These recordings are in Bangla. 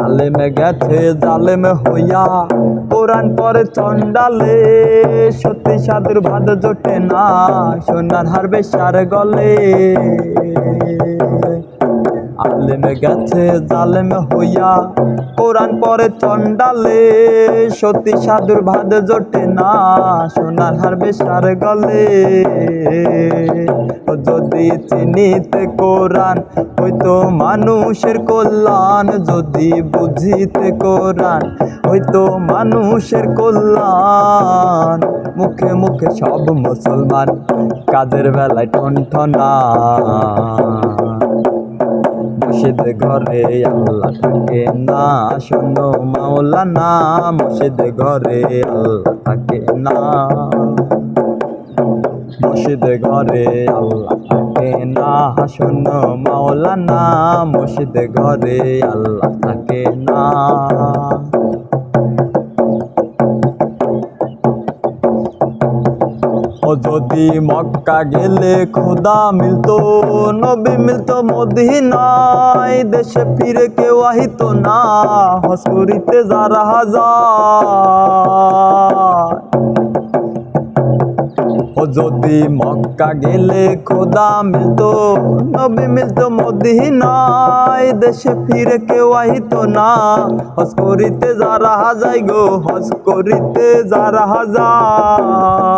আলেমে গেছে জালেম হইয়া, কোরআন পরে চন্ডালে। সত্যি সাধুর ভাদ জোটে না, সোনার হারবে সার গলে। আলেমে গেছে জালেম হইয়া, কোরআন পরে চন্ডালে। সত্যি সাধুর ভাদ জোটে না, সোনার হারবে সার গলে। যদি চিনিতে কোরআন হইতো মানুষের কল্যাণ, যদি বুঝিতে কোরআন হইতো মানুষের কল্যাণ। মুখে মুখে সব মুসলমান, কাজের বেলায় টনটনা। মসজিদ ঘরে আল্লাহ থাকে না, শোনো মাওলানা। মসজিদ ঘরে আল্লাহ থাকে না, মসজিদ ঘরে আল্লাহ থাকে না, শোনো মাওলানা। মসজিদ ঘরে আল্লাহ থাকে না। ও যদি মক্কা গেলে খোদা মিলতো, নবী মিলতো মদিনায়। দেশে ফিরে কেউ আহিত না, হজ করিতে যারা যায়। ও যদি মক্কা গেলে খোদা মিলতো, নবী মিলতো মদিনায়। দেশে ফিরে কেউ আহিত না, হজ করিতে যারা যায় গো, হজ করিতে যারা যায়।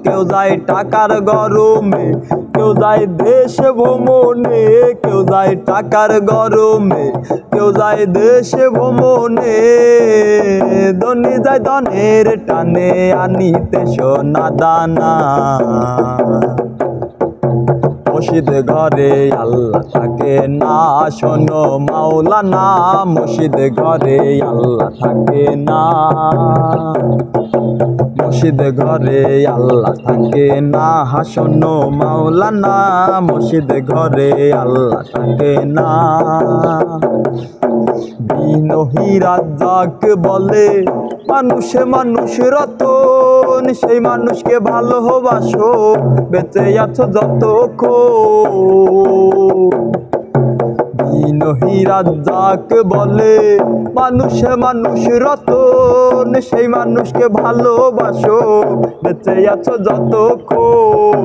কেউ যায় টাকার গরমে, কেউ যায় দেশ ভ্রমণে। কেউ যায় টাকার গরমে, কেউ যায় দেশ ভ্রমণে। ধনী যায় ধনের টানে, আনিতে সোনা দানা। মসজিদ ঘরে আল্লাহ থাকে না, শোনো মাওলানা। মসজিদ ঘরে আল্লাহ থাকে না, মসজিদ ঘরে আল্লাহ থাকে না, শোনো মাওলানা। মসজিদ ঘরে আল্লাহ থাকে না। বিনয়ী রাজ্জাক বলে মানুষে মানুষ রতন। সেই মানুষকে ভালোবাসো, বেঁচে আছো যতক্ষণ। বিনয়ী রাজ্জাক বলে মানুষে মানুষ রতন। সেই মানুষকে ভালোবাসো, বেঁচে আছো যতক্ষণ।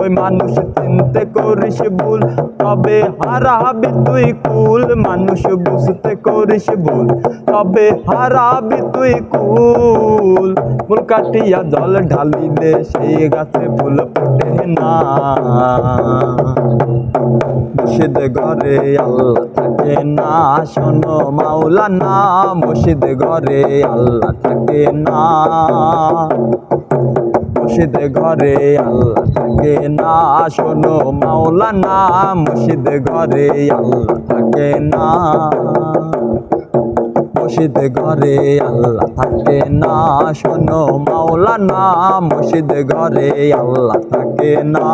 ওই মানুষ চিনতে করিস ভুল, তবে হারাবি তুই কুল। মানুষ বুঝতে করিস ভুল, তবে হারাবি তুই কুল। ফুল কাটিয়া জল ঢালিলে, সেই গাছে ফুল ফোটে না। মসজিদ ঘরে আল্লাহ থাকে না, শোনো মাওলানা। মসজিদ ঘরে আল্লাহ থাকে না, মসজিদ ঘরে আল্লাহ থাকে না, শোনো মাওলানা। মসজিদ ঘরে আল্লাহ থাকে না, মসজিদ ঘরে আল্লাহ থাকে না, শোনো মাওলানা। মসজিদ ঘরে আল্লাহ থাকে না।